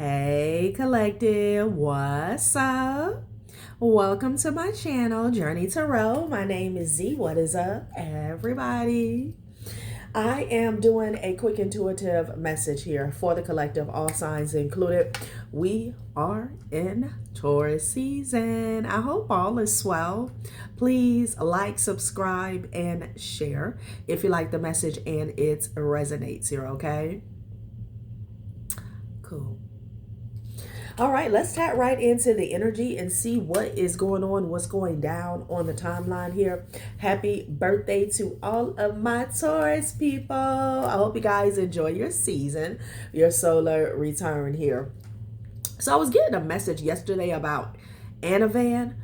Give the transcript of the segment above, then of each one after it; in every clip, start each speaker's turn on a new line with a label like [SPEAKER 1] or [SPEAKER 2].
[SPEAKER 1] Hey collective, what's up? Welcome to my channel, Journey Tarot. My name is Z. What is up, everybody? I am doing a quick intuitive message here for the collective, all signs included. We are in Taurus season. I hope all is well. Please like, subscribe, and share if you like the message and it resonates here, okay? Cool. All right, let's tap right into the energy and see what is going on, what's going down on the timeline here. Happy birthday to all of my Taurus people. I hope you guys enjoy your season, your solar return here. So I was getting a message yesterday about Ativan.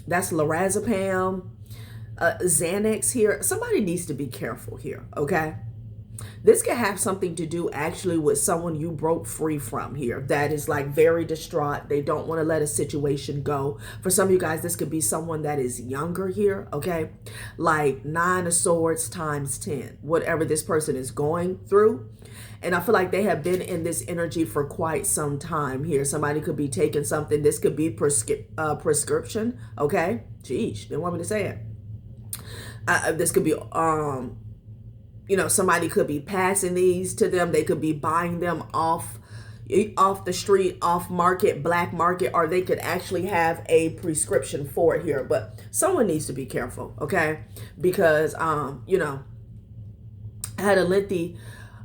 [SPEAKER 1] That's lorazepam, Xanax here. Somebody needs to be careful here, okay? This could have something to do actually with someone you broke free from here that is like very distraught. They don't want to let a situation go. For some of you guys, this could be someone that is younger here, okay? Like 9 of Swords times 10, whatever this person is going through. And I feel like they have been in this energy for quite some time here. Somebody could be taking something. This could be prescription, okay? Geez, they want me to say it. This could be somebody could be passing these to them. They could be buying them off the street, off market, black market, or they could actually have a prescription for it here. But someone needs to be careful, okay? Because, I had a lengthy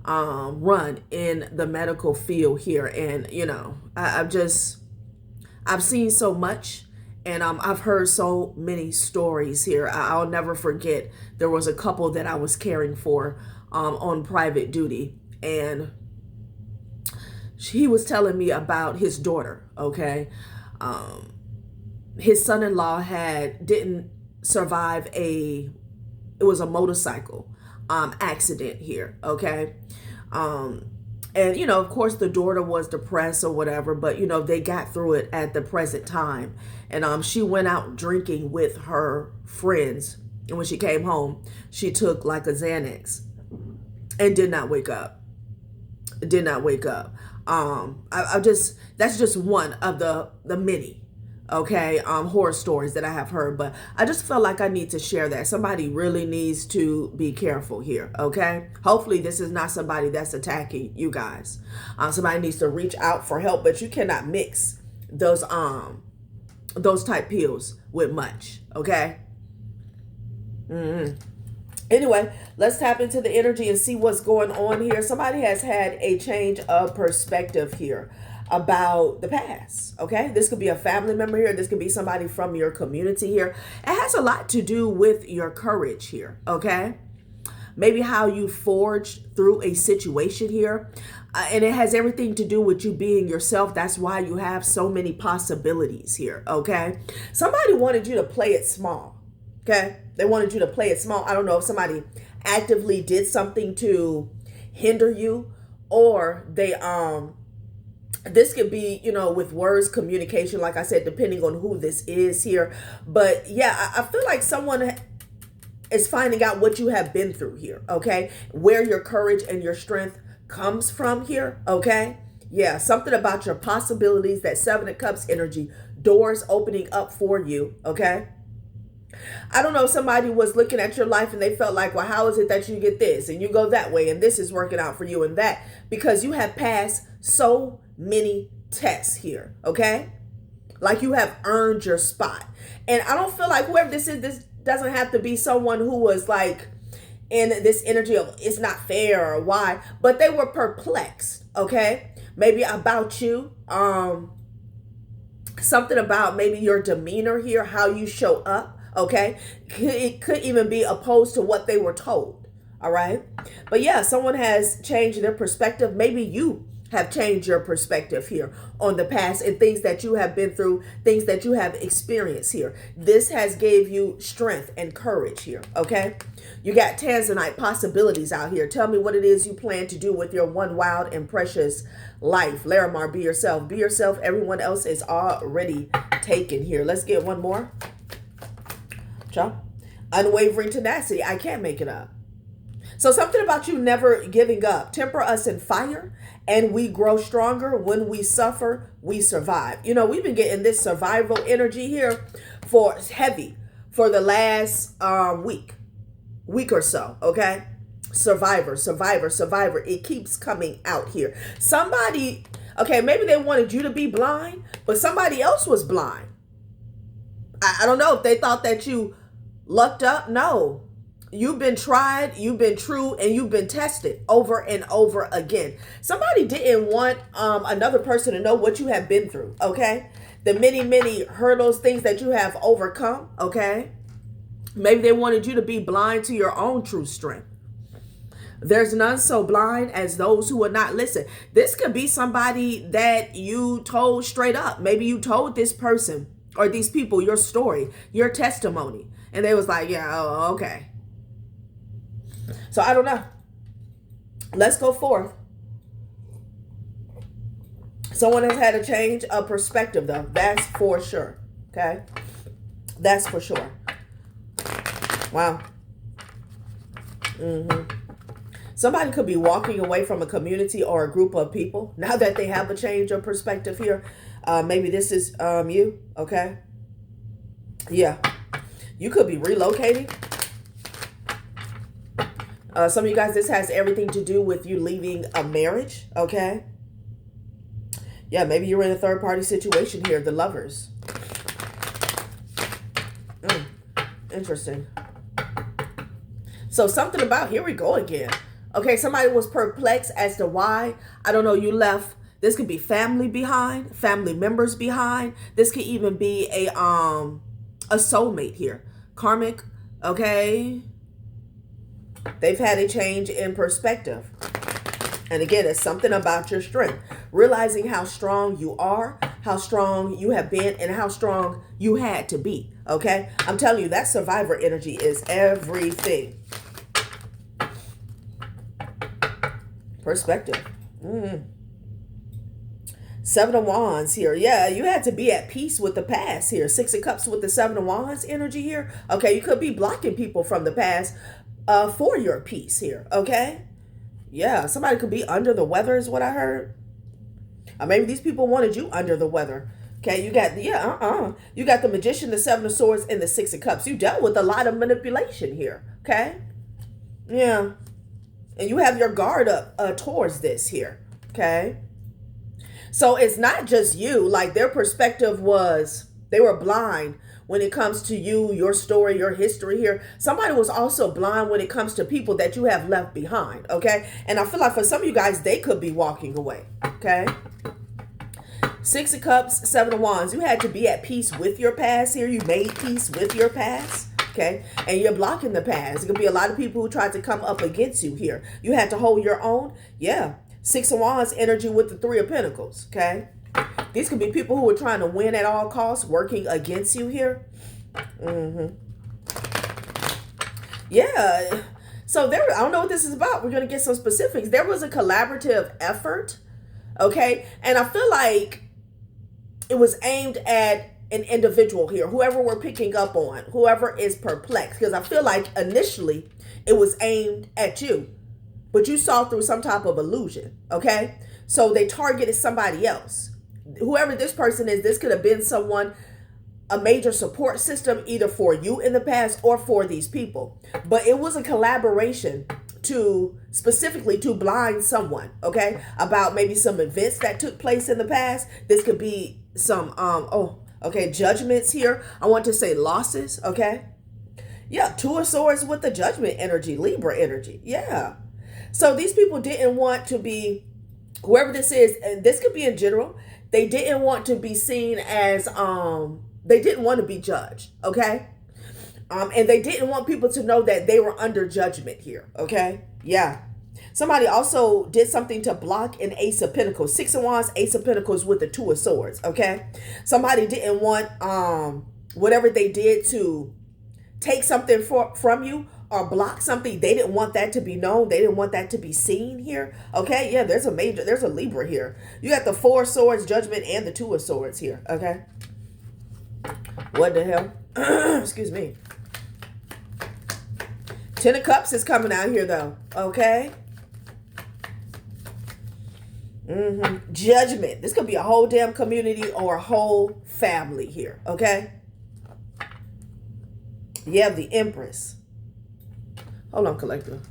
[SPEAKER 1] run in the medical field here. And, I've seen so much. And I've heard so many stories here. I'll never forget, there was a couple that I was caring for on private duty. And he was telling me about his daughter, okay? His son-in-law didn't survive it was a motorcycle accident here, okay? And, of course, the daughter was depressed or whatever, but, they got through it at the present time. And she went out drinking with her friends. And when she came home, she took like a Xanax and did not wake up. Did not wake up. That's just one of the many, okay, horror stories that I have heard. But I just felt like I need to share that. Somebody really needs to be careful here, okay? Hopefully this is not somebody that's attacking you guys. Somebody needs to reach out for help, but you cannot mix those type pills with much, okay? Anyway, let's tap into the energy and see what's going on here. Somebody has had a change of perspective here about the past, okay? This could be a family member here. This could be somebody from your community here. It has a lot to do with your courage here, okay? Maybe how you forged through a situation here. And it has everything to do with you being yourself. That's why you have so many possibilities here, okay? Somebody wanted you to play it small, okay? They wanted you to play it small. I don't know if somebody actively did something to hinder you, or they this could be, with words, communication, like I said, depending on who this is here. But yeah, I feel like someone is finding out what you have been through here, okay? Where your courage and your strength comes from here, okay? Yeah, something about your possibilities, that 7 of Cups energy, doors opening up for you, okay? I don't know, somebody was looking at your life and they felt like, well, how is it that you get this and you go that way and this is working out for you and that? Because you have passed so many tests here, okay? Like you have earned your spot. And I don't feel like whoever this is, this doesn't have to be someone who was like in this energy of it's not fair or why, but they were perplexed, okay? Maybe about you, something about maybe your demeanor here, how you show up, okay? It could even be opposed to what they were told, all right? But yeah, someone has changed their perspective. Maybe you have changed your perspective here on the past and things that you have been through, things that you have experienced here. This has gave you strength and courage here, okay? You got Tanzanite possibilities out here. Tell me what it is you plan to do with your one wild and precious life. Larimar, be yourself. Be yourself. Everyone else is already taken here. Let's get one more. Unwavering tenacity. I can't make it up. So something about you never giving up. Temper us in fire and we grow stronger. When we suffer, we survive. You know, we've been getting this survival energy here for heavy for the last week or so, okay? Survivor, survivor, survivor. It keeps coming out here. Somebody, okay, maybe they wanted you to be blind, but somebody else was blind. I don't know if they thought that you lucked up. No. You've been tried, you've been true, and you've been tested over and over again. Somebody didn't want another person to know what you have been through, okay? The many, many hurdles, things that you have overcome, okay? Maybe they wanted you to be blind to your own true strength. There's none so blind as those who will not listen. This could be somebody that you told straight up. Maybe you told this person or these people your story, your testimony, and they was like, yeah, oh, okay. So I don't know. Let's go forth. Someone has had a change of perspective, though. That's for sure. Okay? That's for sure. Wow. Somebody could be walking away from a community or a group of people now that they have a change of perspective here. Maybe this is you. Okay? Yeah. You could be relocating. Some of you guys, this has everything to do with you leaving a marriage, okay? Yeah, maybe you're in a third-party situation here, the lovers. Interesting. So something about, here we go again. Okay, somebody was perplexed as to why. I don't know, you left. This could be family behind, family members behind. This could even be a soulmate here. Karmic, okay? They've had a change in perspective. And again, it's something about your strength. Realizing how strong you are, how strong you have been, and how strong you had to be. Okay? I'm telling you, that survivor energy is everything. Perspective. Seven of Wands here. Yeah, you had to be at peace with the past here. Six of Cups with the Seven of Wands energy here. Okay, you could be blocking people from the past for your peace here, okay? Yeah, somebody could be under the weather is what I heard. Or maybe these people wanted you under the weather. Okay, you got, you got the Magician, the Seven of Swords, and the Six of Cups. You dealt with a lot of manipulation here, okay? Yeah. And you have your guard up towards this here, okay? So it's not just you. Like, their perspective was, they were blind when it comes to you, your story, your history here. Somebody was also blind when it comes to people that you have left behind, okay? And I feel like for some of you guys, they could be walking away, okay? Six of Cups, Seven of Wands. You had to be at peace with your past here. You made peace with your past, okay? And you're blocking the past. It could be a lot of people who tried to come up against you here. You had to hold your own. Yeah. Six of Wands energy with the Three of Pentacles, okay? These could be people who are trying to win at all costs, working against you here. Yeah. So there, I don't know what this is about. We're going to get some specifics. There was a collaborative effort, okay? And I feel like it was aimed at an individual here, whoever we're picking up on, whoever is perplexed. Because I feel like initially it was aimed at you, but you saw through some type of illusion, okay? So they targeted somebody else. Whoever this person is, this could have been someone, a major support system, either for you in the past or for these people. But it was a collaboration to specifically to blind someone, okay, about maybe some events that took place in the past. This could be some, judgments here. I want to say losses, okay? Yeah, Two of Swords with the Judgment energy, Libra energy, yeah. So these people didn't want to be, whoever this is, and this could be in general, they didn't want to be seen as, they didn't want to be judged, okay? And they didn't want people to know that they were under judgment here, okay? Yeah. Somebody also did something to block an Ace of Pentacles. Six of Wands, Ace of Pentacles with the Two of Swords, okay? Somebody didn't want whatever they did to take something from you or block something. They didn't want that to be known. They didn't want that to be seen here. Okay, yeah, there's a Libra here. You got the Four of Swords, Judgment, and the Two of Swords here, okay? What the hell? Excuse me. Ten of Cups is coming out here though. Okay. Judgment. This could be a whole damn community or a whole family here. Okay. You have the Empress. Hold on, collective.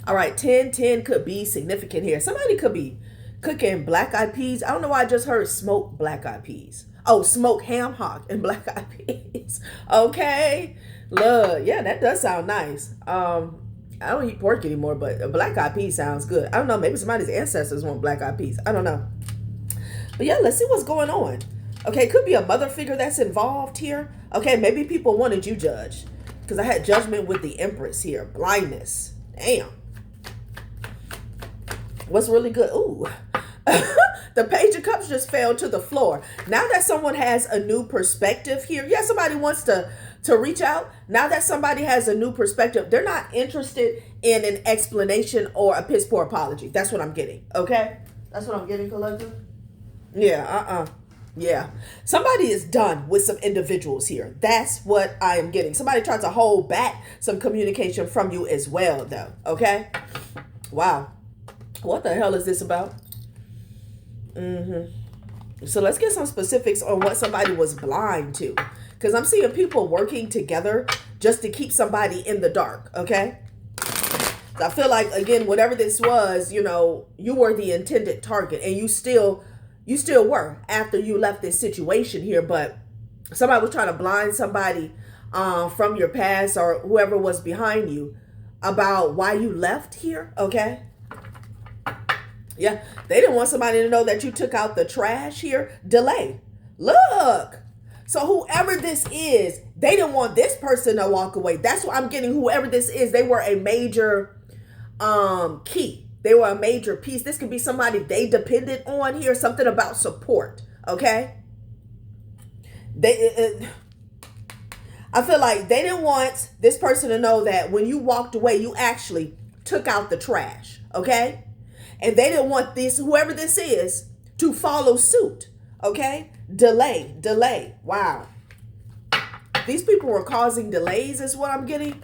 [SPEAKER 1] All right, 10 could be significant here. Somebody could be cooking black-eyed peas. I don't know why I just heard smoked black-eyed peas. Oh, smoked ham hock and black-eyed peas. Okay. Look, yeah, that does sound nice. I don't eat pork anymore, but a black-eyed pea sounds good. I don't know, maybe somebody's ancestors want black-eyed peas. I don't know. But yeah, let's see what's going on. Okay, could be a mother figure that's involved here. Okay, maybe people wanted you judged. Because I had judgment with the Empress here. Blindness. Damn. What's really good? Ooh. The Page of Cups just fell to the floor. Now that someone has a new perspective here. Yeah, somebody wants to reach out. Now that somebody has a new perspective, they're not interested in an explanation or a piss poor apology. That's what I'm getting. Okay? That's what I'm getting, collective. Yeah, yeah. Somebody is done with some individuals here. That's what I am getting. Somebody tried to hold back some communication from you as well, though. Okay? Wow. What the hell is this about? So let's get some specifics on what somebody was blind to. Because I'm seeing people working together just to keep somebody in the dark. Okay? So I feel like, again, whatever this was, you know, you were the intended target. And you still were after you left this situation here. But somebody was trying to blind somebody from your past or whoever was behind you about why you left here. Okay? Yeah, they didn't want somebody to know that you took out the trash here. Delay. Look. So whoever this is, they didn't want this person to walk away. That's what I'm getting. Whoever this is, they were a major key. They were a major piece. This could be somebody they depended on here. Something about support. Okay. I feel like they didn't want this person to know that when you walked away, you actually took out the trash. Okay. And they didn't want this, whoever this is, to follow suit. Okay? Delay. Wow. These people were causing delays is what I'm getting.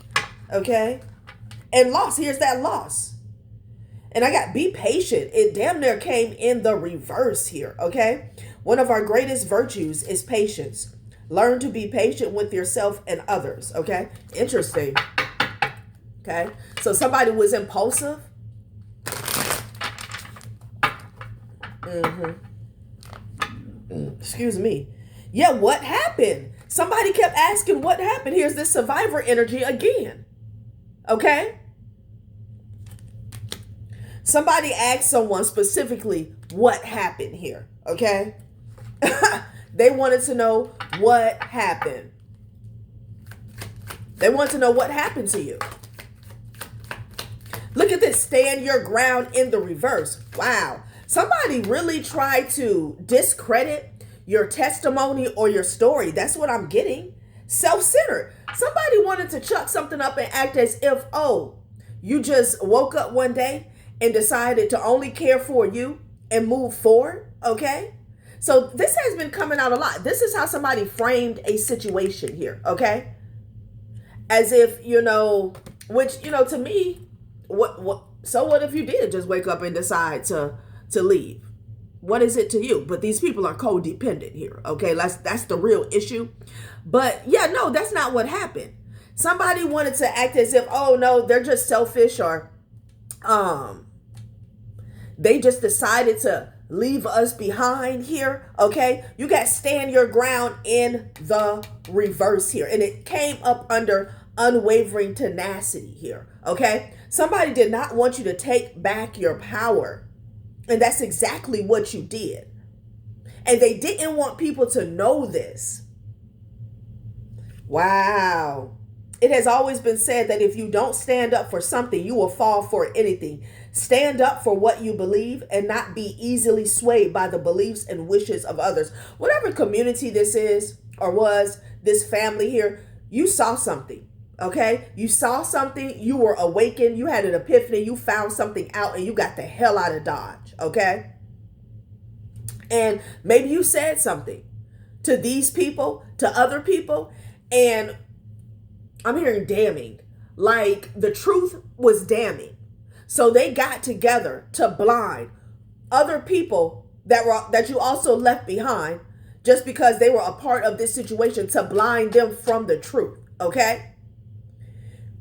[SPEAKER 1] Okay? And loss. Here's that loss. And I got be patient. It damn near came in the reverse here. Okay? One of our greatest virtues is patience. Learn to be patient with yourself and others. Okay? Interesting. Okay? So somebody was impulsive. Excuse me. Yeah, what happened? Somebody kept asking what happened. Here's this survivor energy again. Okay? Somebody asked someone specifically what happened here. Okay? They wanted to know what happened. They want to know what happened to you. Look at this. Stand your ground in the reverse. Wow. Somebody really tried to discredit your testimony or your story. That's what I'm getting. Self-centered. Somebody wanted to chuck something up and act as if, oh, you just woke up one day and decided to only care for you and move forward. Okay? So this has been coming out a lot. This is how somebody framed a situation here. Okay? As if, you know, which, you know, to me, so what if you did just wake up and decide to leave? What is it to you? But these people are codependent here. Okay, that's the real issue. But yeah, no, that's not what happened. Somebody wanted to act as if, oh no, they're just selfish, or they just decided to leave us behind here. Okay, you got stand your ground in the reverse here, and it came up under unwavering tenacity here. Okay, somebody did not want you to take back your power. And that's exactly what you did. And they didn't want people to know this. Wow. It has always been said that if you don't stand up for something, you will fall for anything. Stand up for what you believe and not be easily swayed by the beliefs and wishes of others. Whatever community this is or was, this family here, you saw something. Okay, you saw something, you were awakened, you had an epiphany, you found something out, and you got the hell out of Dodge. Okay, and maybe you said something to these people, to other people, and I'm hearing damning. like the truth was damning. So they got together to blind other people that you also left behind just because they were a part of this situation, to blind them from the truth. Okay?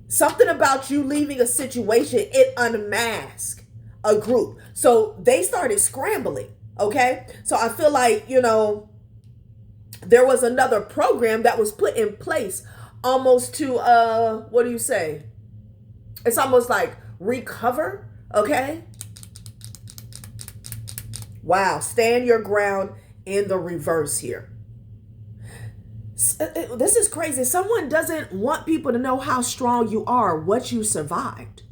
[SPEAKER 1] Something about you leaving a situation, it unmasked a group. So they started scrambling. Okay? So I feel like, there was another program that was put in place almost to what do you say? It's almost like recover, okay? Wow, stand your ground in the reverse here. This is crazy. Someone doesn't want people to know how strong you are, what you survived.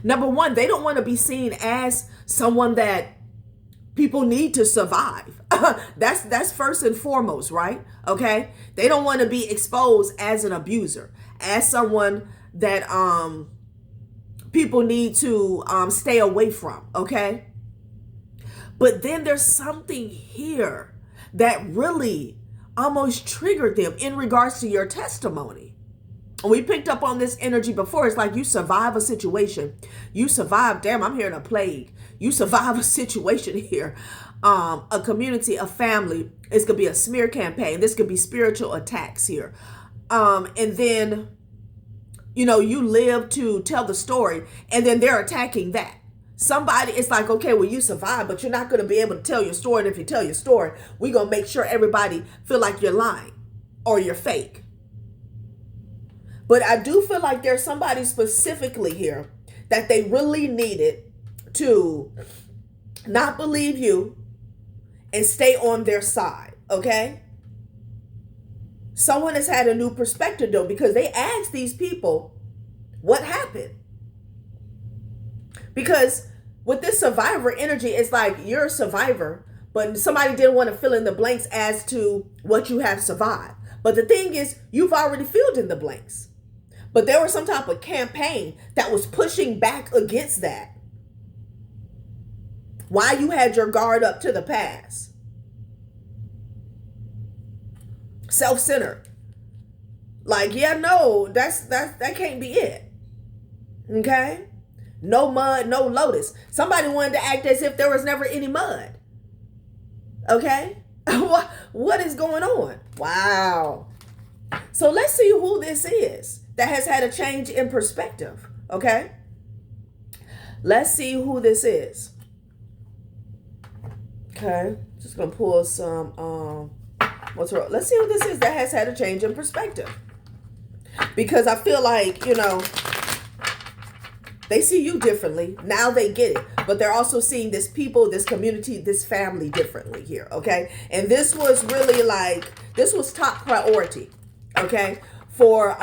[SPEAKER 1] Number one, they don't want to be seen as someone that people need to survive. That's first and foremost, right? Okay? They don't want to be exposed as an abuser, as someone that people need to stay away from, okay? But then there's something here that really almost triggered them in regards to your testimony. We picked up on this energy before. It's like you survive a situation. You survive, damn, I'm hearing a plague. You survive a situation here. A community, a family. It's going to be a smear campaign. This could be spiritual attacks here. And then, you live to tell the story, and then they're attacking that. Somebody, it's like, okay, well, you survive, but you're not going to be able to tell your story. And if you tell your story, we're going to make sure everybody feel like you're lying or you're fake. But I do feel like there's somebody specifically here that they really needed to not believe you and stay on their side, okay? Someone has had a new perspective, though, because they asked these people what happened. Because with this survivor energy, it's like you're a survivor, but somebody didn't want to fill in the blanks as to what you have survived. But the thing is, you've already filled in the blanks. But there was some type of campaign that was pushing back against that. Why you had your guard up to the past. Self-centered. Like, yeah, no, that can't be it. Okay? No mud, no lotus. Somebody wanted to act as if there was never any mud. Okay? What is going on? Wow. So let's see who this is that has had a change in perspective. Okay? Let's see who this is. Okay? Just gonna pull some let's see who this is that has had a change in perspective. Because I feel like, they see you differently. Now they get it. But they're also seeing this people, this community, this family differently here, okay? And this was really this was top priority, okay? For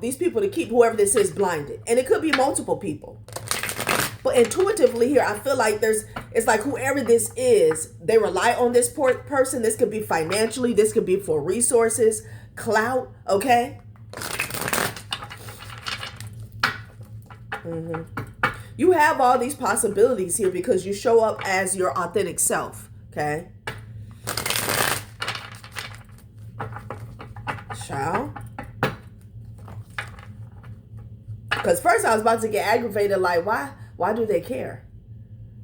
[SPEAKER 1] these people to keep whoever this is blinded. And it could be multiple people. But intuitively here, I feel like it's like whoever this is, they rely on this person. This could be financially. This could be for resources, clout, okay? You have all these possibilities here because you show up as your authentic self, okay? Child. Because first I was about to get aggravated, like, why do they care?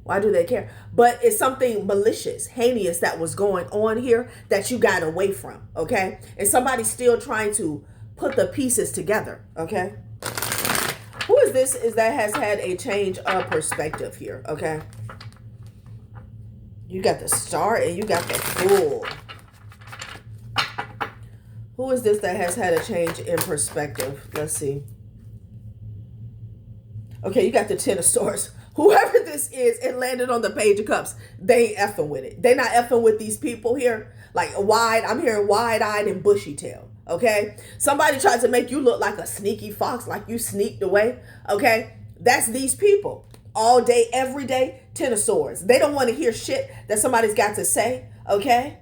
[SPEAKER 1] Why do they care? But it's something malicious, heinous that was going on here that you got away from, okay? And somebody's still trying to put the pieces together, okay? Who is this that has had a change of perspective here, okay? You got the Star and you got the Fool. Who is this that has had a change in perspective? Let's see. Okay, you got the Ten of Swords. Whoever this is, it landed on the Page of Cups. They ain't effing with it. They not effing with these people here. Like I'm hearing wide-eyed and bushy-tailed. Okay? Somebody tried to make you look like a sneaky fox, like you sneaked away. Okay? That's these people. All day, every day, Ten of Swords. They don't want to hear shit that somebody's got to say. Okay?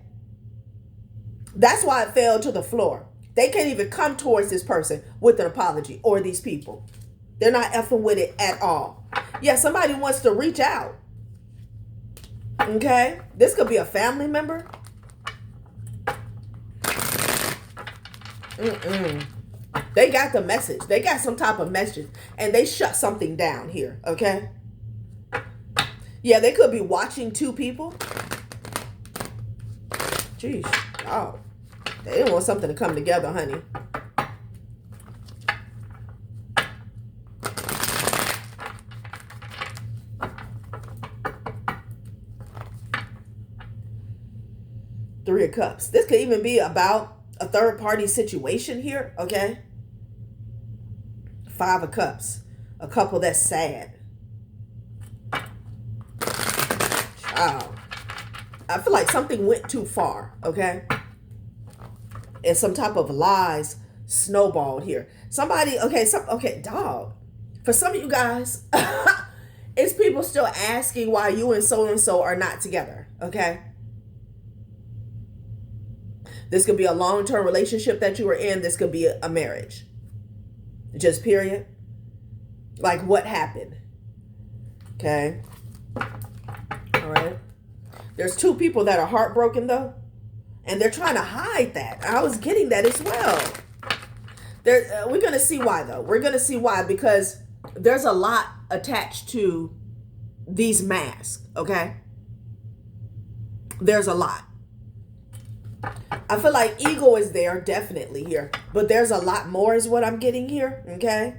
[SPEAKER 1] That's why it fell to the floor. They can't even come towards this person with an apology or these people. They're not effing with it at all. Yeah, somebody wants to reach out. Okay? This could be a family member. They got the message. They got some type of message. And they shut something down here, okay? Yeah, they could be watching two people. Jeez. Oh. They didn't want something to come together, honey. Three of Cups. This could even be about a third party situation here, okay? Five of Cups. A couple that's sad. Wow. I feel like something went too far, okay? And some type of lies snowballed here. Somebody, okay, dog. For some of you guys, it's people still asking why you and so are not together, okay? This could be a long-term relationship that you were in. This could be a marriage. Just period. Like, what happened? Okay. All right. There's two people that are heartbroken, though. And they're trying to hide that. I was getting that as well. We're going to see why, though. We're going to see why, because there's a lot attached to these masks, okay? There's a lot. I feel like ego is there, definitely here. But there's a lot more is what I'm getting here, okay?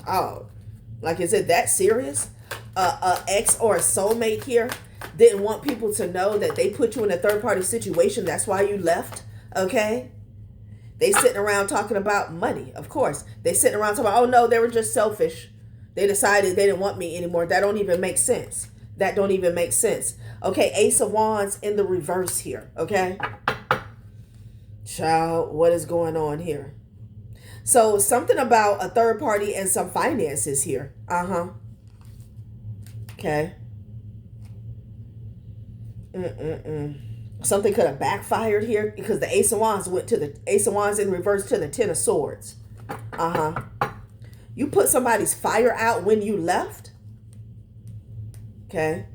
[SPEAKER 1] Oh, like, is it that serious? A ex or a soulmate here didn't want people to know that they put you in a third-party situation. That's why you left, okay? They sitting around talking about money, of course. They sitting around talking about, oh, no, they were just selfish. They decided they didn't want me anymore. That don't even make sense. That don't even make sense. Okay, Ace of Wands in the reverse here, okay? Child, what is going on here? So something about a third party and some finances here. Okay. Something could have backfired here because the Ace of Wands went to the Ace of Wands in reverse to the Ten of Swords. You put somebody's fire out when you left. Okay.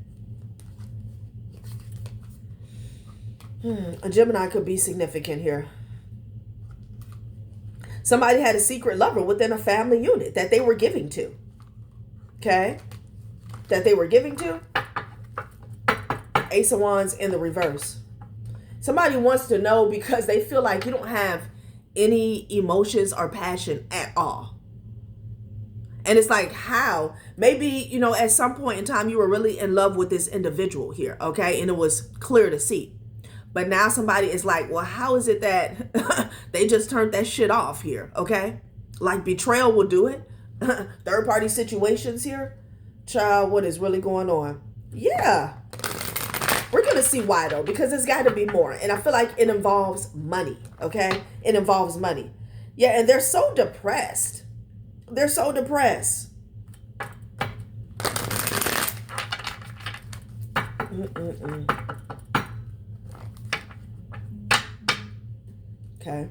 [SPEAKER 1] A Gemini could be significant here. Somebody had a secret lover within a family unit that they were giving to. Okay. That they were giving to. Ace of Wands in the reverse. Somebody wants to know because they feel like you don't have any emotions or passion at all. And it's like, how? Maybe, you know, at some point in time, you were really in love with this individual here, okay? And it was clear to see. But now somebody is like, well, how is it that they just turned that shit off here, okay? Like betrayal will do it. Third-party situations here. Child, what is really going on? Yeah. We're going to see why, though, because there's got to be more. And I feel like it involves money, okay? It involves money. Yeah, and they're so depressed. They're so depressed. Okay.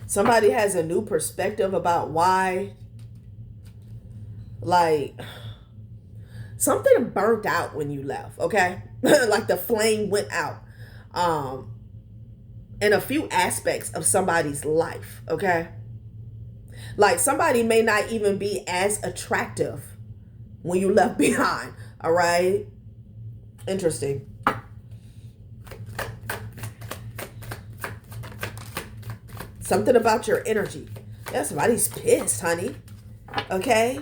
[SPEAKER 1] Somebody has a new perspective about why, like, something burnt out when you left, okay? Like the flame went out. In a few aspects of somebody's life, okay? Like somebody may not even be as attractive when you left behind, all right? Interesting. Something about your energy. Yeah, somebody's pissed, honey, okay?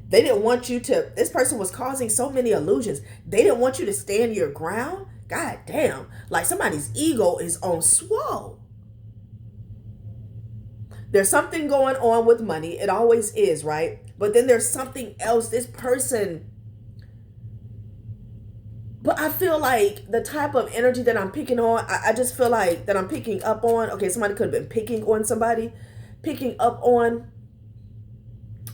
[SPEAKER 1] They didn't want you to, this person was causing so many illusions. They didn't want you to stand your ground. God damn, like somebody's ego is on swole. There's something going on with money. It always is, right? But then there's something else. This person, but I feel like the type of energy that I'm picking on, I just feel like that I'm picking up on. Okay, somebody could have been picking on somebody. Picking up on.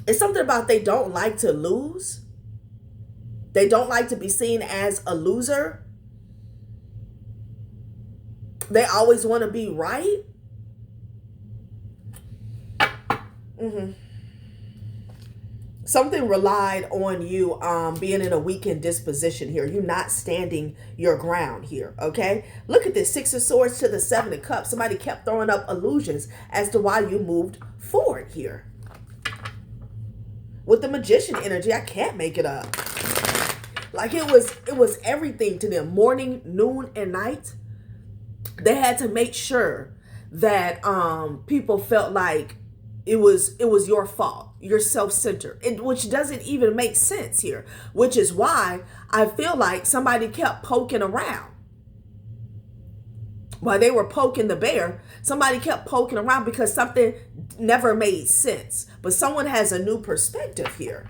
[SPEAKER 1] It's something about they don't like to lose. They don't like to be seen as a loser. They always want to be right. something relied on you being in a weakened disposition here. You not standing your ground here, okay? Look at this, Six of Swords to the Seven of Cups. Somebody kept throwing up illusions as to why you moved forward here. With the Magician energy, I can't make it up. Like it was everything to them. Morning, noon, and night. They had to make sure that people felt like it was your fault. You're self-centered, which doesn't even make sense here, which is why I feel like somebody kept poking around. While they were poking the bear, somebody kept poking around because something never made sense. But someone has a new perspective here.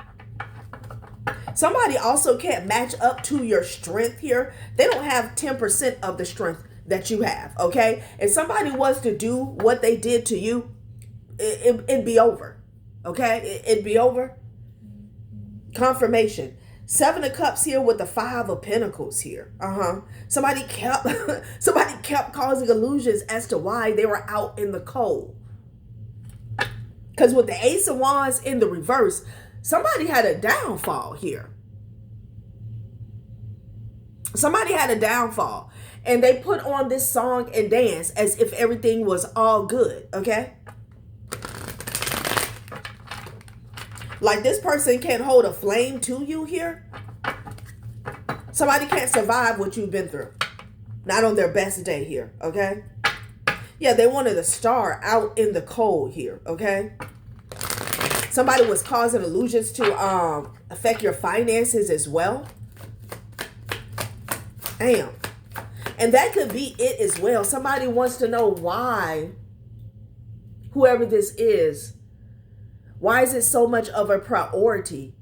[SPEAKER 1] Somebody also can't match up to your strength here. They don't have 10% of the strength that you have, okay? If somebody was to do what they did to you, it'd be over. Okay, it'd be over. Confirmation. Seven of Cups here with the Five of Pentacles here. Somebody kept causing illusions as to why they were out in the cold. Because with the Ace of Wands in the reverse, somebody had a downfall here. Somebody had a downfall. And they put on this song and dance as if everything was all good, okay? Like this person can't hold a flame to you here. Somebody can't survive what you've been through. Not on their best day here, okay? Yeah, they wanted a star out in the cold here, okay? Somebody was causing illusions to affect your finances as well. Damn. And that could be it as well. Somebody wants to know why, whoever this is, why is it so much of a priority?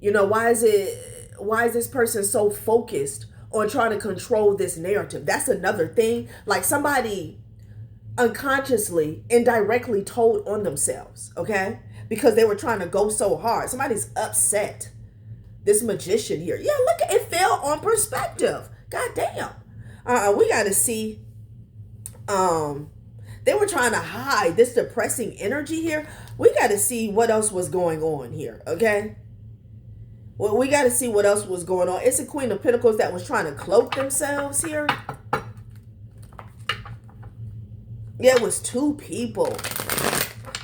[SPEAKER 1] You know, why is this person so focused on trying to control this narrative? That's another thing. Like somebody unconsciously, indirectly told on themselves, okay? Because they were trying to go so hard. Somebody's upset. This Magician here. Yeah, look, it fell on perspective. God damn. We got to see. They were trying to hide this depressing energy here. We got to see what else was going on here, okay? Well, we got to see what else was going on. It's a Queen of Pentacles that was trying to cloak themselves here. Yeah, it was two people.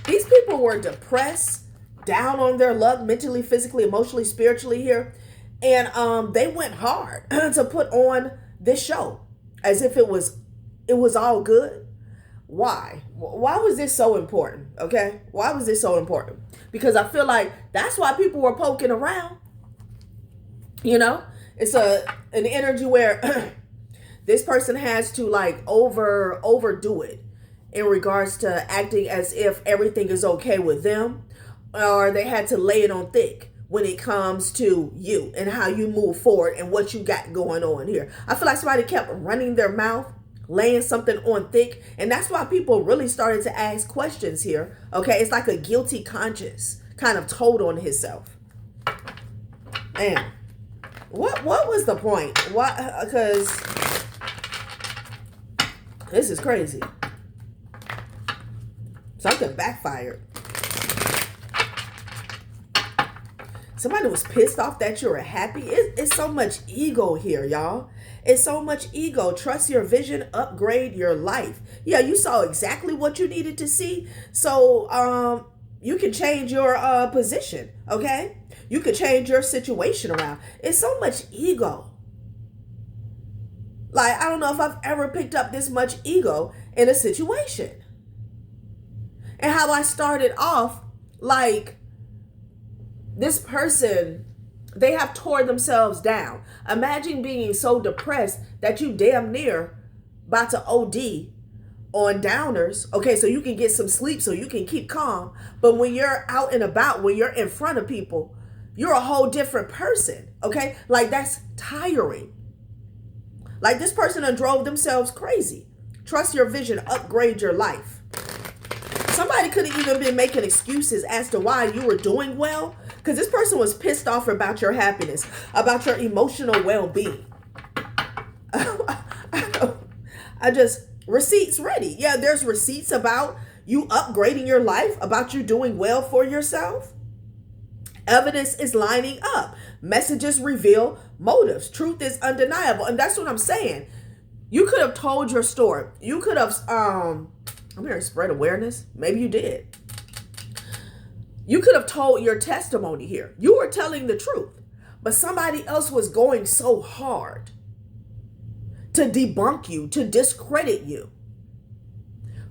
[SPEAKER 1] These people were depressed, down on their luck, mentally, physically, emotionally, spiritually here. And they went hard to put on this show as if it was all good. Why? Why was this so important? Okay? Why was this so important? Because I feel like that's why people were poking around. You know? It's an energy where this person has to like overdo it in regards to acting as if everything is okay with them, or they had to lay it on thick when it comes to you and how you move forward and what you got going on here. I feel like somebody kept running their mouth, laying something on thick, and that's why people really started to ask questions here. Okay, it's like a guilty conscience kind of told on himself. Man, what was the point? Why? Because this is crazy. Something backfired. Somebody was pissed off that you were happy. It's so much ego here, y'all. It's so much ego. Trust your vision, upgrade your life. Yeah, you saw exactly what you needed to see. So you can change your position, okay? You could change your situation around. It's so much ego. Like, I don't know if I've ever picked up this much ego in a situation. And how I started off, like, this person, they have tore themselves down. Imagine being so depressed that you damn near about to OD on downers. Okay, so you can get some sleep so you can keep calm. But when you're out and about, when you're in front of people, you're a whole different person. Okay, like that's tiring. Like this person done drove themselves crazy. Trust your vision, upgrade your life. Somebody could have even been making excuses as to why you were doing well, because this person was pissed off about your happiness, about your emotional well-being. Receipts ready. Yeah, there's receipts about you upgrading your life, about you doing well for yourself. Evidence is lining up. Messages reveal motives. Truth is undeniable. And that's what I'm saying. You could have told your story. You could have, I'm here to spread awareness. Maybe you did. You could have told your testimony here. You were telling the truth. But somebody else was going so hard to debunk you, to discredit you.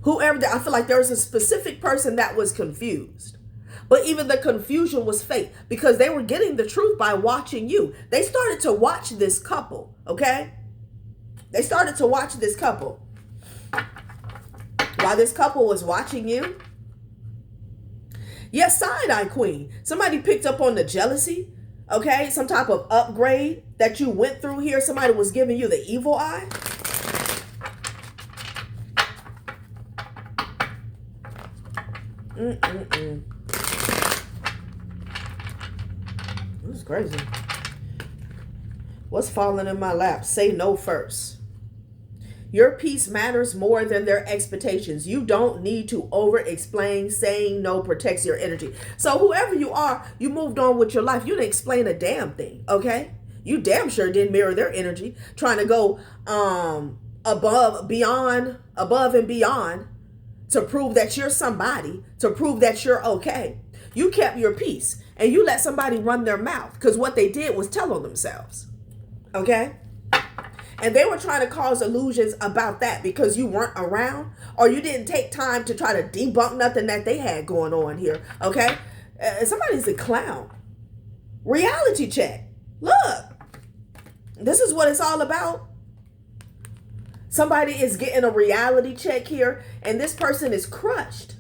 [SPEAKER 1] Whoever, I feel like there was a specific person that was confused. But even the confusion was fake because they were getting the truth by watching you. They started to watch this couple, okay? They started to watch this couple. While this couple was watching you. Yes, side-eye queen. Somebody picked up on the jealousy, okay? Some type of upgrade that you went through here. Somebody was giving you the evil eye. This is crazy. What's falling in my lap? Say no first. Your peace matters more than their expectations. You don't need to over-explain. Saying no protects your energy. So whoever you are, you moved on with your life. You didn't explain a damn thing, okay? You damn sure didn't mirror their energy. Trying to go above and beyond to prove that you're somebody, to prove that you're okay. You kept your peace and you let somebody run their mouth because what they did was tell on themselves, okay? And they were trying to cause illusions about that because you weren't around or you didn't take time to try to debunk nothing that they had going on here, okay? Somebody's a clown. Reality check. Look, this is what it's all about. Somebody is getting a reality check here and this person is crushed.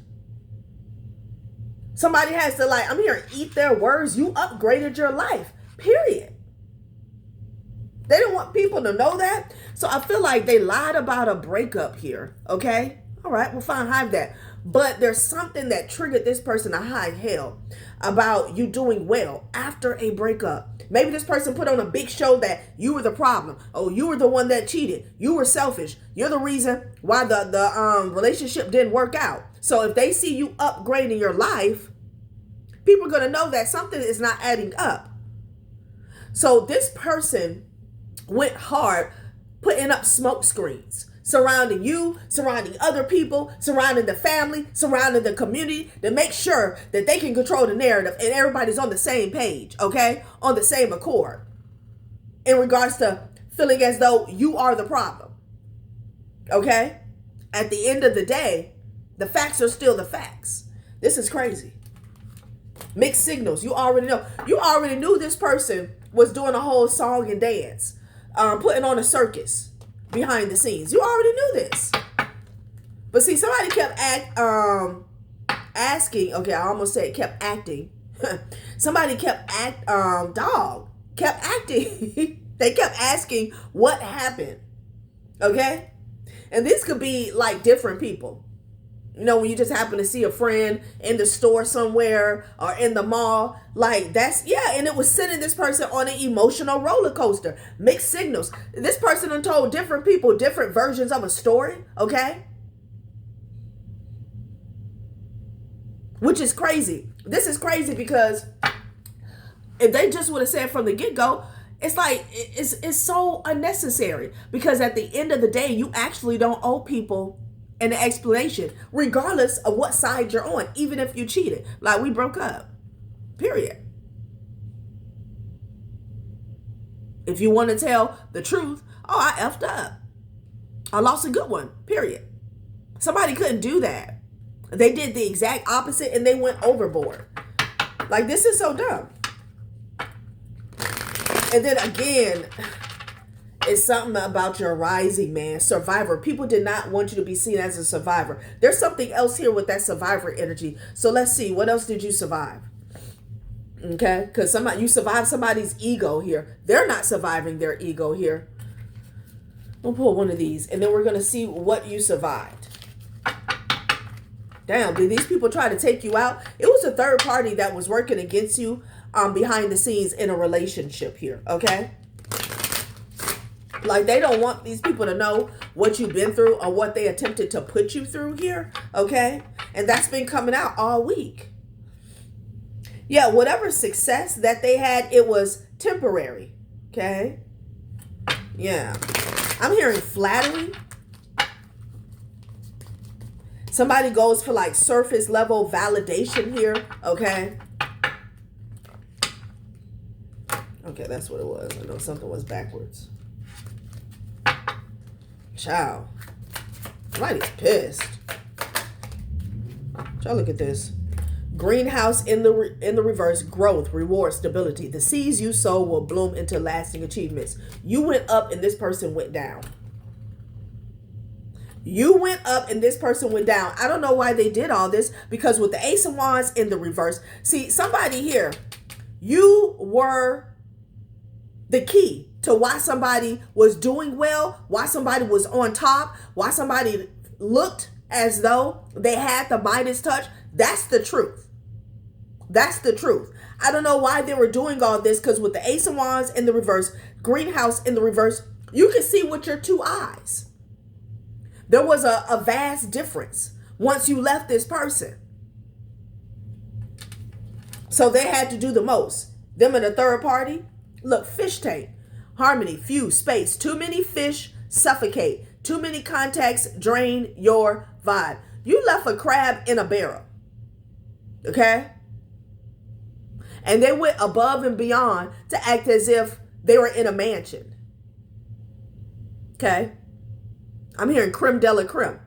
[SPEAKER 1] Somebody has to I'm here, eat their words. You upgraded your life, period. They don't want people to know that. So I feel like they lied about a breakup here, okay? All right, well, fine, hide that. But there's something that triggered this person to hide hell about you doing well after a breakup. Maybe this person put on a big show that you were the problem. Oh, you were the one that cheated. You were selfish. You're the reason why the relationship didn't work out. So if they see you upgrading your life, people are going to know that something is not adding up. So this person went hard putting up smoke screens, surrounding you, surrounding other people, surrounding the family, surrounding the community to make sure that they can control the narrative and everybody's on the same page, okay? On the same accord in regards to feeling as though you are the problem, okay? At the end of the day, the facts are still the facts. This is crazy. Mixed signals. You already know. You already knew this person was doing a whole song and dance. Putting on a circus behind the scenes. You already knew this. But see, somebody kept asking. Okay, I almost said kept acting. Somebody kept kept acting. They kept asking what happened. Okay? And this could be like different people. You know, when you just happen to see a friend in the store somewhere or in the mall, and it was sending this person on an emotional roller coaster. Mixed signals. This person done told different people different versions of a story, okay? Which is crazy. This is crazy because if they just would have said from the get-go, it's like, it's so unnecessary because at the end of the day, you actually don't owe people an explanation, regardless of what side you're on, even if you cheated. Like, we broke up, period. If you want to tell the truth, I effed up. I lost a good one, period. Somebody couldn't do that. They did the exact opposite and they went overboard. Like, this is so dumb. And then again, it's something about your rising, man. Survivor. People did not want you to be seen as a survivor. There's something else here with that survivor energy. So let's see. What else did you survive? Okay? Because you survived somebody's ego here. They're not surviving their ego here. We'll pull one of these. And then we're going to see what you survived. Damn, did these people try to take you out? It was a third party that was working against you behind the scenes in a relationship here. Okay? Like, they don't want these people to know what you've been through or what they attempted to put you through here, okay? And that's been coming out all week. Yeah, whatever success that they had, it was temporary. Okay? Yeah. I'm hearing flattery. Somebody goes for like surface level validation here. Okay? Okay, that's what it was. I know something was backwards. Child. Somebody's pissed. Y'all look at this. Greenhouse in the reverse, growth, reward, stability. The seeds you sow will bloom into lasting achievements. You went up and this person went down. You went up and this person went down. I don't know why they did all this, because with the Ace of Wands in the reverse, see, somebody here, you were the key to why somebody was doing well, why somebody was on top, why somebody looked as though they had the Midas touch. That's the truth. That's the truth. I don't know why they were doing all this, because with the Ace of Wands in the reverse, Greenhouse in the reverse, you can see with your two eyes. There was a vast difference once you left this person. So they had to do the most. Them and the third party, look, fish tank, harmony, fuse, space. Too many fish suffocate. Too many contacts drain your vibe. You left a crab in a barrel. Okay? And they went above and beyond to act as if they were in a mansion. Okay? I'm hearing creme de la creme.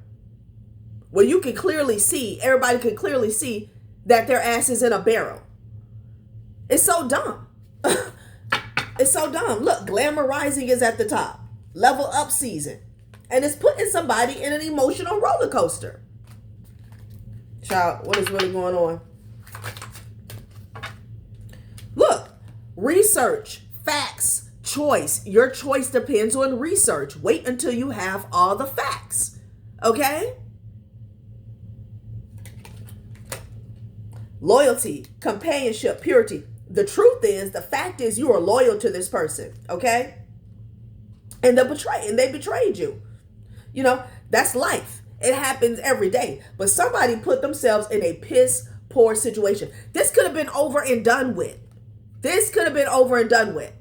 [SPEAKER 1] Well, you can clearly see, everybody can clearly see that their ass is in a barrel. It's so dumb. It's so dumb. Look, glamour rising is at the top. Level up season. And it's putting somebody in an emotional roller coaster. Child, what is really going on? Look, research, facts, choice. Your choice depends on research. Wait until you have all the facts. Okay? Loyalty, companionship, purity. The truth is, the fact is, you are loyal to this person. Okay? And they betrayed you. You know, that's life. It happens every day. But somebody put themselves in a piss poor situation. This could have been over and done with. This could have been over and done with.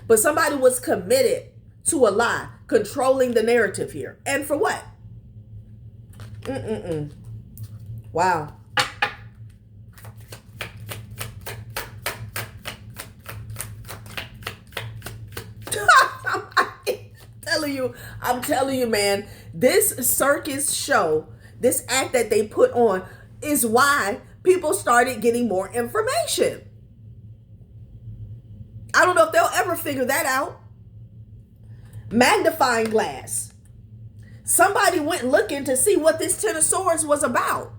[SPEAKER 1] But somebody was committed to a lie, controlling the narrative here. And for what? Wow. I'm telling you, man, this circus show, this act that they put on is why people started getting more information. I don't know if they'll ever figure that out. Magnifying glass. Somebody went looking to see what this Ten of Swords was about.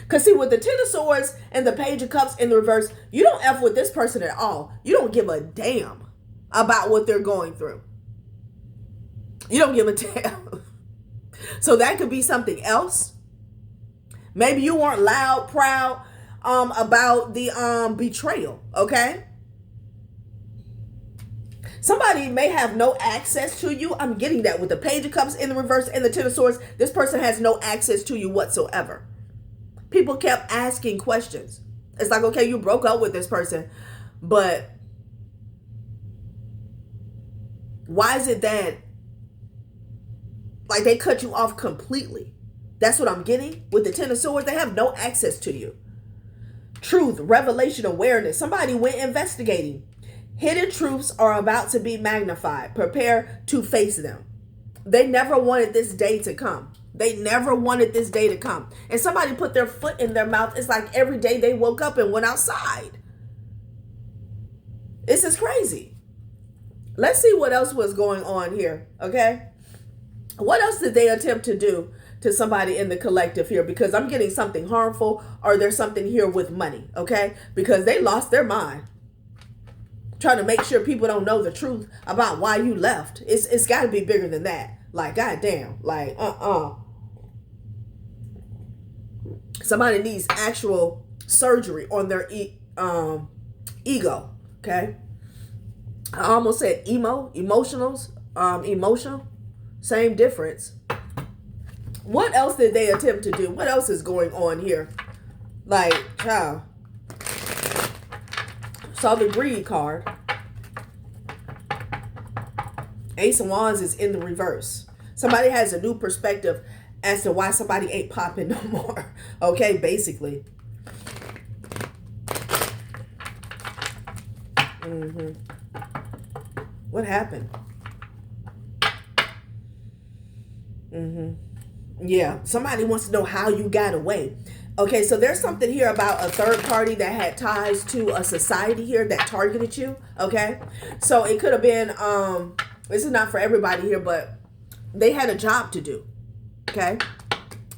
[SPEAKER 1] Because see, with the Ten of Swords and the Page of Cups in the reverse, you don't F with this person at all. You don't give a damn about what they're going through. You don't give a damn. So that could be something else. Maybe you weren't loud, proud about the betrayal, okay? Somebody may have no access to you. I'm getting that with the Page of Cups in the reverse and the Ten of Swords. This person has no access to you whatsoever. People kept asking questions. It's like, okay, you broke up with this person, but why is it that like they cut you off completely? That's what I'm getting with the Ten of Swords. They have no access to you. Truth, revelation, awareness. Somebody went investigating. Hidden truths are about to be magnified. Prepare to face them. They never wanted this day to come. They never wanted this day to come. And somebody put their foot in their mouth. It's like every day they woke up and went outside. This is crazy. Let's see what else was going on here, okay? What else did they attempt to do to somebody in the collective here? Because I'm getting something harmful, or there's something here with money, okay? Because they lost their mind. Trying to make sure people don't know the truth about why you left. It's got to be bigger than that. Like, goddamn. Like, Somebody needs actual surgery on their ego, okay? I almost said emotional. Same difference. What else did they attempt to do? What else is going on here? Like, child. Saw the greed card. Ace of Wands is in the reverse. Somebody has a new perspective as to why somebody ain't popping no more. Okay, basically. What happened? Yeah, somebody wants to know how you got away. Okay, so there's something here about a third party that had ties to a society here that targeted you. Okay, so it could have been, this is not for everybody here, but they had a job to do. Okay,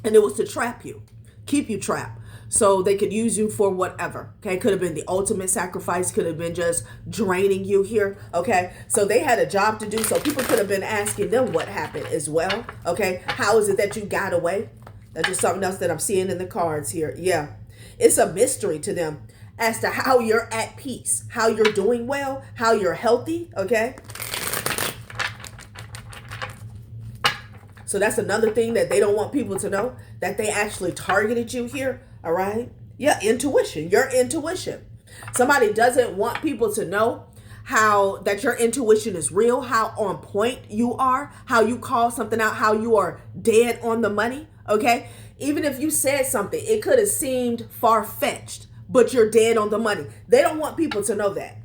[SPEAKER 1] and it was to trap you, keep you trapped, so they could use you for whatever. Okay, could have been the ultimate sacrifice, could have been just draining you here. Okay, so they had a job to do, so people could have been asking them what happened as well. Okay, how is it that you got away? That's just something else that I'm seeing in the cards here. Yeah, it's a mystery to them as to how you're at peace, how you're doing well, how you're healthy. Okay, so that's another thing that they don't want people to know, that they actually targeted you here. All right. Yeah, intuition, your intuition. Somebody doesn't want people to know how that your intuition is real, how on point you are, how you call something out, how you are dead on the money. Okay, even if you said something, it could have seemed far-fetched, but you're dead on the money. They don't want people to know that.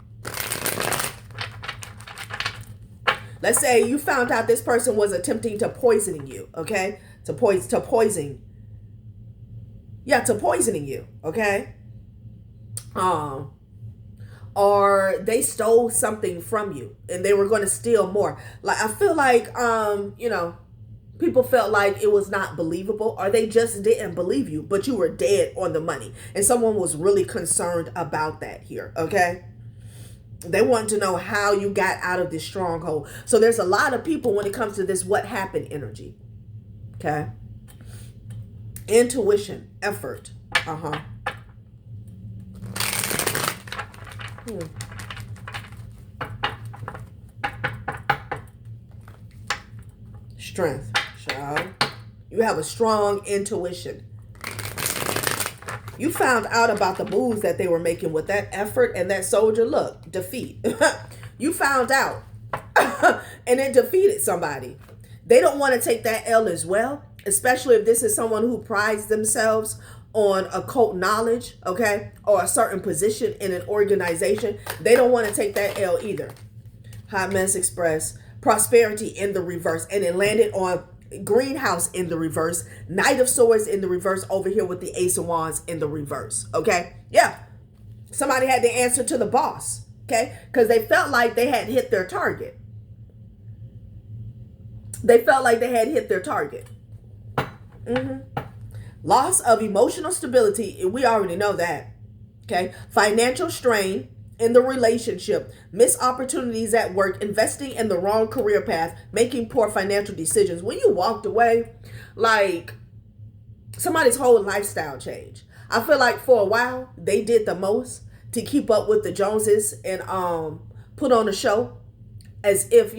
[SPEAKER 1] Let's say you found out this person was attempting to poisoning you. Okay, to poisoning you. Okay, or they stole something from you and they were going to steal more. Like, I feel like, people felt like it was not believable, or they just didn't believe you, but you were dead on the money. And someone was really concerned about that here. Okay. They want to know how you got out of this stronghold. So there's a lot of people when it comes to this what happened energy. Okay. Intuition, effort. Strength, child. You have a strong intuition. You found out about the moves that they were making with that effort and that soldier. Look, defeat. You found out. And it defeated somebody. They don't want to take that L as well, especially if this is someone who prides themselves on occult knowledge, okay, or a certain position in an organization. They don't want to take that L either. Hot Mess Express, prosperity in the reverse, and it landed on greenhouse in the reverse, Knight of Swords in the reverse over here with the Ace of Wands in the reverse. Okay, yeah, somebody had to answer to the boss. Okay, because they felt like they had hit their target. They felt like they had hit their target. Loss of emotional stability, we already know that. Okay, financial strain in the relationship, missed opportunities at work, investing in the wrong career path, making poor financial decisions. When you walked away, like, somebody's whole lifestyle changed. I feel like for a while they did the most to keep up with the Joneses and put on a show as if,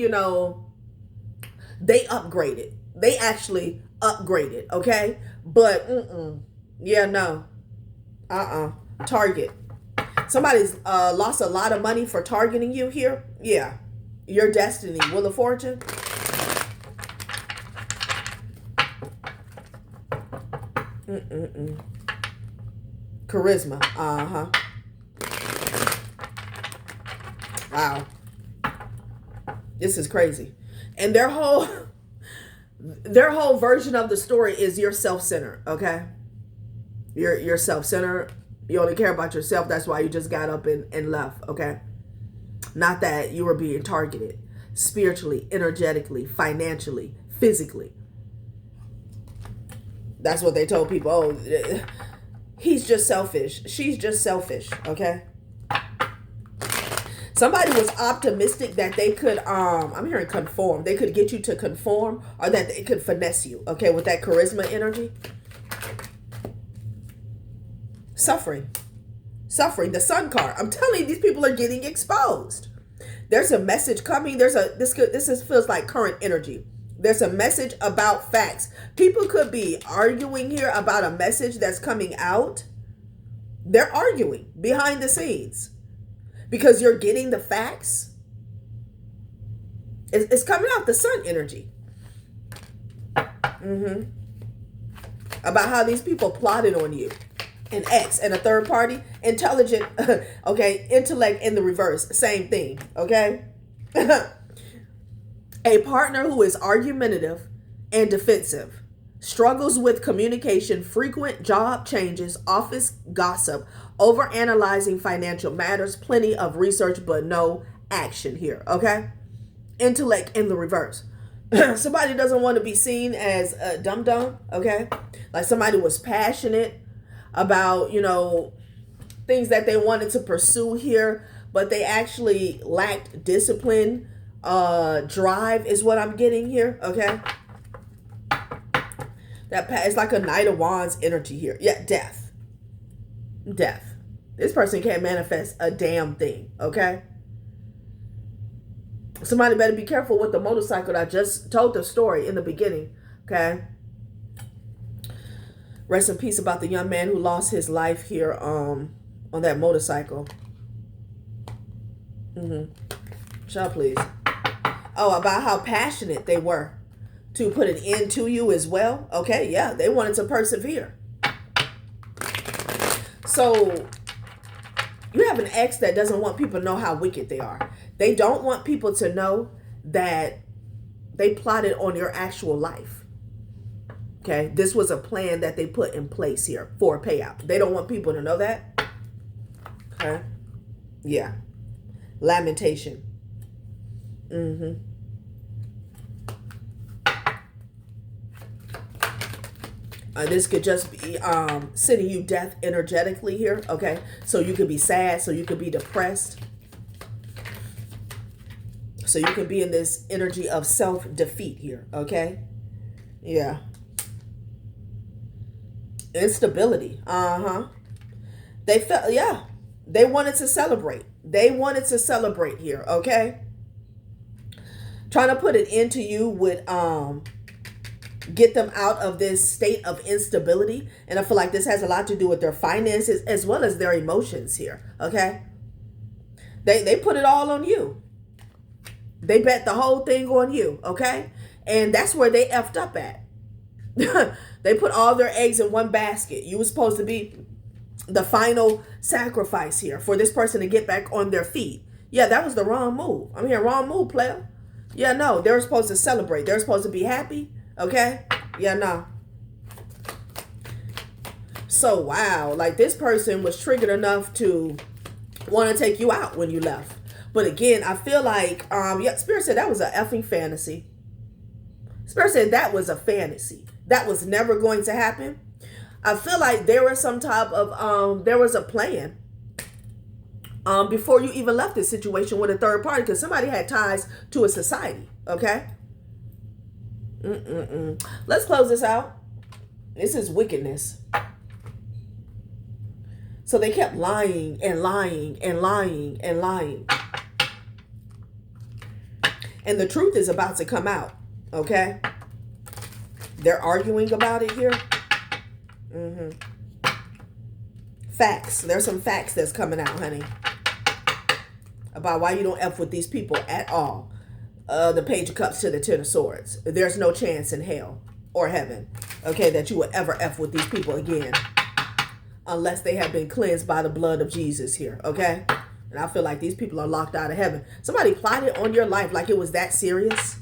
[SPEAKER 1] they upgraded. They actually upgraded, okay? But target. Somebody's lost a lot of money for targeting you here. Yeah. Your destiny. Wheel of Fortune. Charisma. Wow. This is crazy. And their whole version of the story is you're self-centered, okay? You're self-centered. You only care about yourself. That's why you just got up and left, okay? Not that you were being targeted spiritually, energetically, financially, physically. That's what they told people. Oh, he's just selfish. She's just selfish, okay? Somebody was optimistic that they could, I'm hearing conform. They could get you to conform, or that they could finesse you, okay, with that charisma energy. Suffering, the Sun card. I'm telling you, these people are getting exposed. There's a message coming. This feels like current energy. There's a message about facts. People could be arguing here about a message that's coming out. They're arguing behind the scenes because you're getting the facts. It's coming out the sun energy. About how these people plotted on you. An X and a third party. Intelligent, okay, intellect in the reverse. Same thing, okay? A partner who is argumentative and defensive. Struggles with communication, frequent job changes, office gossip, overanalyzing financial matters, plenty of research but no action here, okay? Intellect in the reverse. Somebody doesn't want to be seen as a dum-dum, okay? Like somebody was passionate about, things that they wanted to pursue here, but they actually lacked discipline, drive is what I'm getting here, okay? It's like a Knight of Wands energy here. Yeah, death. This person can't manifest a damn thing, okay? Somebody better be careful with the motorcycle. I just told the story in the beginning, okay? Rest in peace about the young man who lost his life here on that motorcycle. Shut up, please. Oh, about how passionate they were to put an end to you as well. Okay, yeah, they wanted to persevere. So you have an ex that doesn't want people to know how wicked they are. They don't want people to know that they plotted on your actual life. Okay, this was a plan that they put in place here for a payout. They don't want people to know that. Okay, yeah. Lamentation. This could just be sending you death energetically here, okay? So you could be sad, so you could be depressed. So you can be in this energy of self-defeat here, okay? Yeah. Instability, They felt, yeah. They wanted to celebrate. They wanted to celebrate here, okay? Trying to put an end to you would get them out of this state of instability. And I feel like this has a lot to do with their finances as well as their emotions here, okay? They put it all on you. They bet the whole thing on you, okay? And that's where they effed up at. They put all their eggs in one basket. You were supposed to be the final sacrifice here for this person to get back on their feet. Yeah, that was the wrong move. I'm here, wrong move, player. Yeah, no, they're supposed to celebrate. They're supposed to be happy, okay? Yeah, no. So, wow, like this person was triggered enough to want to take you out when you left. But again, I feel like, Spirit said that was a effing fantasy. Spirit said that was a fantasy. That was never going to happen. I feel like there was some type of, there was a plan before you even left this situation with a third party, because somebody had ties to a society, okay? Let's close this out. This is wickedness. So they kept lying and lying and lying and lying. And the truth is about to come out, okay? They're arguing about it here. Facts. There's some facts that's coming out, honey. About why you don't F with these people at all. The Page of Cups to the Ten of Swords. There's no chance in hell or heaven, okay, that you would ever F with these people again. Unless they have been cleansed by the blood of Jesus here, okay? And I feel like these people are locked out of heaven. Somebody plotted on your life like it was that serious.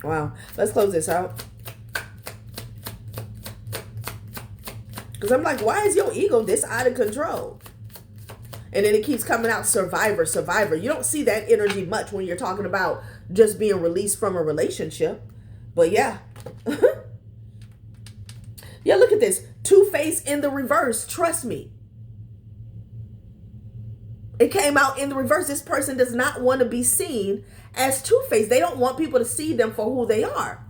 [SPEAKER 1] Wow. Let's close this out. Because I'm like, why is your ego this out of control? And then it keeps coming out, survivor, survivor. You don't see that energy much when you're talking about just being released from a relationship. But yeah. Yeah, look at this. Two-Face in the reverse. Trust me. It came out in the reverse. This person does not want to be seen as two-faced. They don't want people to see them for who they are.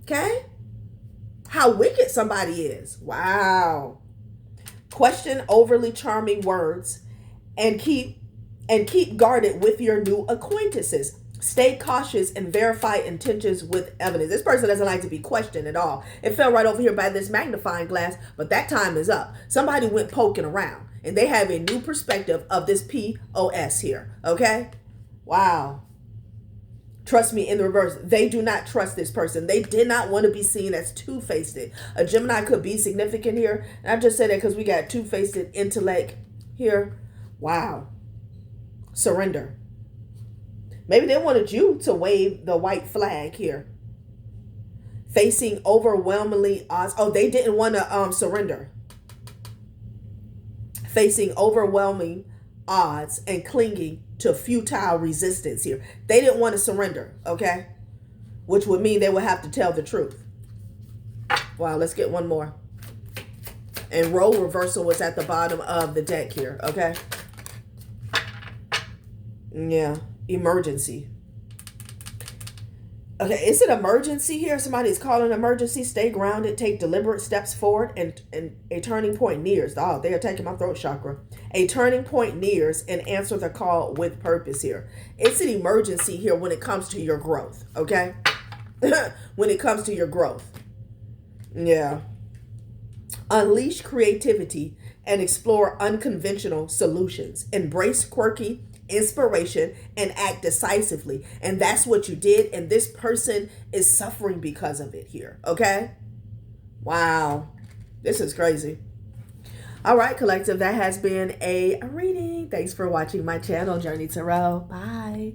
[SPEAKER 1] Okay? How wicked somebody is. Wow. Question overly charming words and keep guarded with your new acquaintances. Stay cautious and verify intentions with evidence. This person doesn't like to be questioned at all. It fell right over here by this magnifying glass, but that time is up. Somebody went poking around and they have a new perspective of this POS here. Okay? Wow. Trust me, in the reverse, they do not trust this person. They did not want to be seen as two-faced. A Gemini could be significant here. And I just said that because we got two-faced intellect here. Wow. Surrender. Maybe they wanted you to wave the white flag here. Facing overwhelmingly odds. Oh, they didn't want to surrender. Facing overwhelming odds and clinging to futile resistance here. They didn't want to surrender, okay? Which would mean they would have to tell the truth. Wow, let's get one more. And role reversal was at the bottom of the deck here, okay? Yeah. Emergency. Okay, it's an emergency here. Somebody's calling an emergency. Stay grounded. Take deliberate steps forward. And a turning point nears. Oh, they are taking my throat chakra. A turning point nears, and answer the call with purpose here. It's an emergency here when it comes to your growth, okay? When it comes to your growth. Yeah. Unleash creativity and explore unconventional solutions. Embrace quirky inspiration and act decisively. And that's what you did. And this person is suffering because of it here. Okay? Wow. This is crazy. All right, collective. That has been a reading. Thanks for watching my channel, Journey Tarot. Bye.